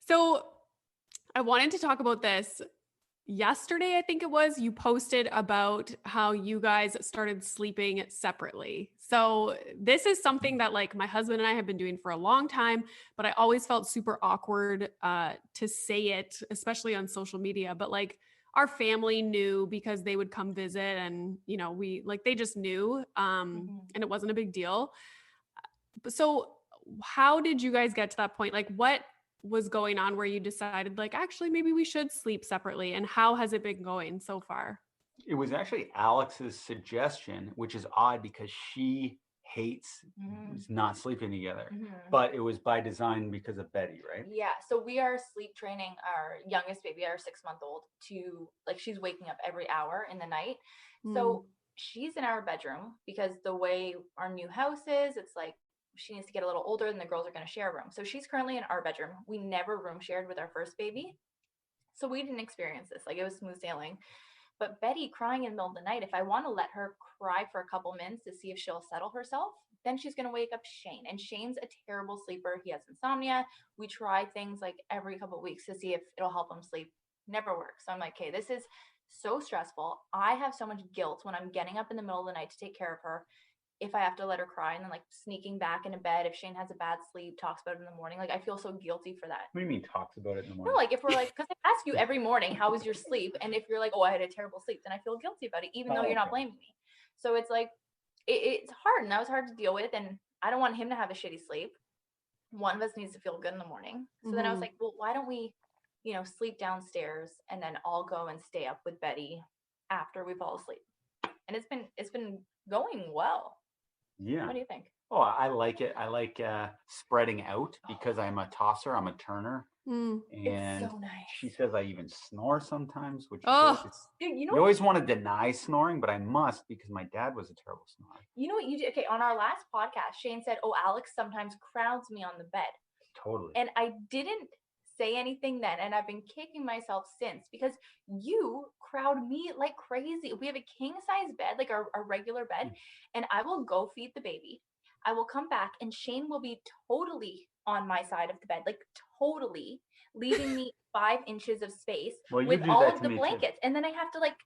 So I wanted to talk about this. Yesterday, I think it was, you posted about how you guys started sleeping separately. So this is something that like my husband and I have been doing for a long time, but I always felt super awkward to say it, especially on social media. But like our family knew because they would come visit and, you know, we like, they just knew and it wasn't a big deal. So how did you guys get to that point? Like what was going on where you decided like, actually, maybe we should sleep separately? And how has it been going so far? It was actually Alex's suggestion, which is odd because she hates not sleeping together. But it was by design because of Betty, right? Yeah. So we are sleep training our youngest baby, our 6-month-old, to like she's waking up every hour in the night. So she's in our bedroom because the way our new house is, it's like she needs to get a little older and the girls are going to share a room. So she's currently in our bedroom. We never room shared with our first baby. So we didn't experience this. Like it was smooth sailing. But Betty crying in the middle of the night, if I want to let her cry for a couple minutes to see if she'll settle herself, then she's going to wake up Shane. And Shane's a terrible sleeper. He has insomnia. We try things like every couple of weeks to see if it'll help him sleep. Never works. So I'm like, okay, this is so stressful. I have so much guilt when I'm getting up in the middle of the night to take care of her. If I have to let her cry and then like sneaking back into bed, if Shane has a bad sleep, talks about it in the morning, like I feel so guilty for that. What do you mean talks about it in the morning? No, like if we're like, because I ask you every morning, how was your sleep? And if you're like, oh, I had a terrible sleep, then I feel guilty about it, even though you're not blaming me. So it's like, it's hard. And that was hard to deal with. And I don't want him to have a shitty sleep. One of us needs to feel good in the morning. So then I was like, well, why don't we, sleep downstairs and then I'll go and stay up with Betty after we fall asleep. And it's been going well. Yeah. What do you think? Oh, I like it. I like spreading out because I'm a tosser. I'm a turner. And it's so nice. She says I even snore sometimes, which dude, you always want to deny snoring, but I must because my dad was a terrible snorer. You know what you did? Okay, on our last podcast, Shane said, oh, Alex sometimes crowds me on the bed. Totally. And I didn't say anything then, and I've been kicking myself since because you crowd me like crazy. We have a king size bed, like our regular bed, and I will go feed the baby. I will come back and Shane will be totally on my side of the bed, like totally leaving me 5 inches of space with all of the blankets. And then I have to like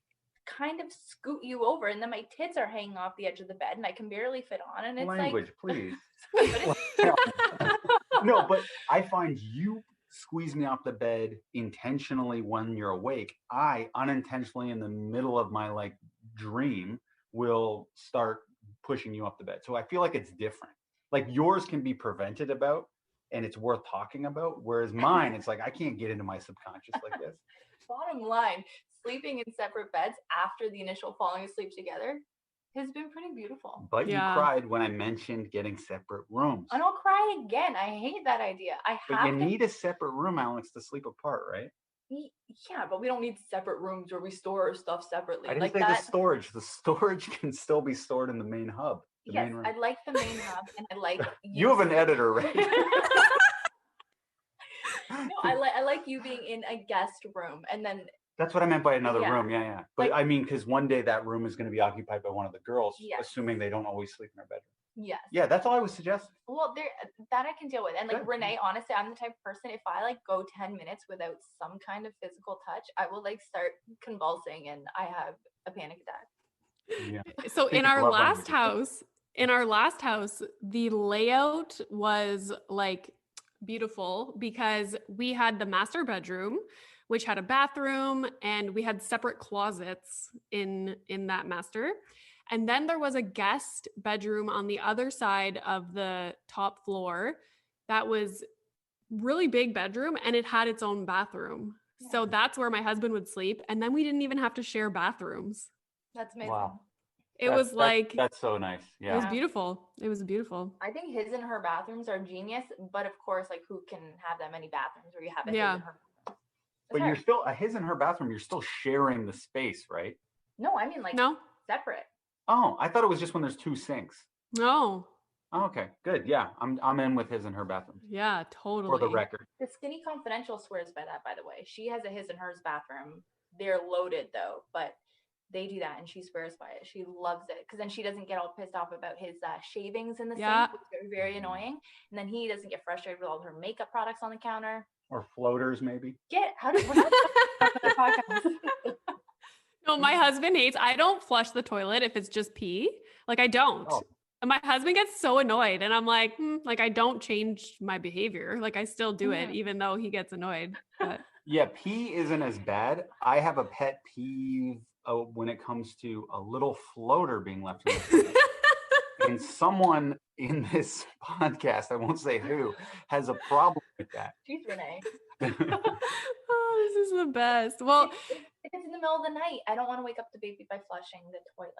kind of scoot you over, and then my tits are hanging off the edge of the bed and I can barely fit on. And it's language, like, please. No, but I find you squeeze me off the bed intentionally when you're awake. I unintentionally in the middle of my like dream will start pushing you off the bed. So I feel like it's different. Like yours can be prevented about and it's worth talking about. Whereas mine, it's like, I can't get into my subconscious like this. Bottom line, sleeping in separate beds after the initial falling asleep together has been pretty beautiful. But you cried when I mentioned getting separate rooms. And I'll cry again. I hate that idea. But you need a separate room, Alex, to sleep apart, right? Yeah, but we don't need separate rooms where we store our stuff separately. I didn't say the storage. The storage can still be stored in the main hub. Yes, I like the main hub, and I like you have an editor, right? No, I like you being in a guest room, and then that's what I meant by another room. Yeah. But like, I mean, because one day that room is going to be occupied by one of the girls, assuming they don't always sleep in their bedroom. Yes. Yeah, that's all I was suggesting. Well, that I can deal with. And like Renee, honestly, I'm the type of person, if I like go 10 minutes without some kind of physical touch, I will like start convulsing and I have a panic attack. Yeah. So in our last house, the layout was like beautiful because we had the master bedroom, which had a bathroom, and we had separate closets in that master. And then there was a guest bedroom on the other side of the top floor that was really big bedroom, and it had its own bathroom. Yeah. So that's where my husband would sleep. And then we didn't even have to share bathrooms. That's amazing. Wow. That's so nice. Yeah. It was beautiful. It was beautiful. I think his and her bathrooms are genius, but of course, like who can have that many bathrooms where you have a his and her? But you're still a his and her bathroom. You're still sharing the space, right? No, I mean like separate. Oh, I thought it was just when there's 2 sinks. No. Oh, okay, good. Yeah, I'm in with his and her bathroom. Yeah, totally. For the record. The Skinny Confidential swears by that, by the way. She has a his and hers bathroom. They're loaded though, but they do that and she swears by it. She loves it because then she doesn't get all pissed off about his shavings in the sink, which is very, very annoying. And then he doesn't get frustrated with all her makeup products on the counter. Or floaters, maybe. How did we're not talking about the podcast. No, my husband hates, I don't flush the toilet if it's just pee. Like I don't. Oh. And my husband gets so annoyed and I'm like, like I don't change my behavior. Like I still do it even though he gets annoyed. But yeah, pee isn't as bad. I have a pet peeve when it comes to a little floater being left in the toilet. And someone in this podcast, I won't say who, has a problem with that. Jeez, Renee. Oh, this is the best. Well, if it's in the middle of the night, I don't want to wake up the baby by flushing the toilet.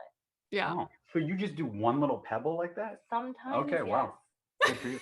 yeah. Oh, so you just do one little pebble like that? Sometimes. Okay, yes. wow. Good for you.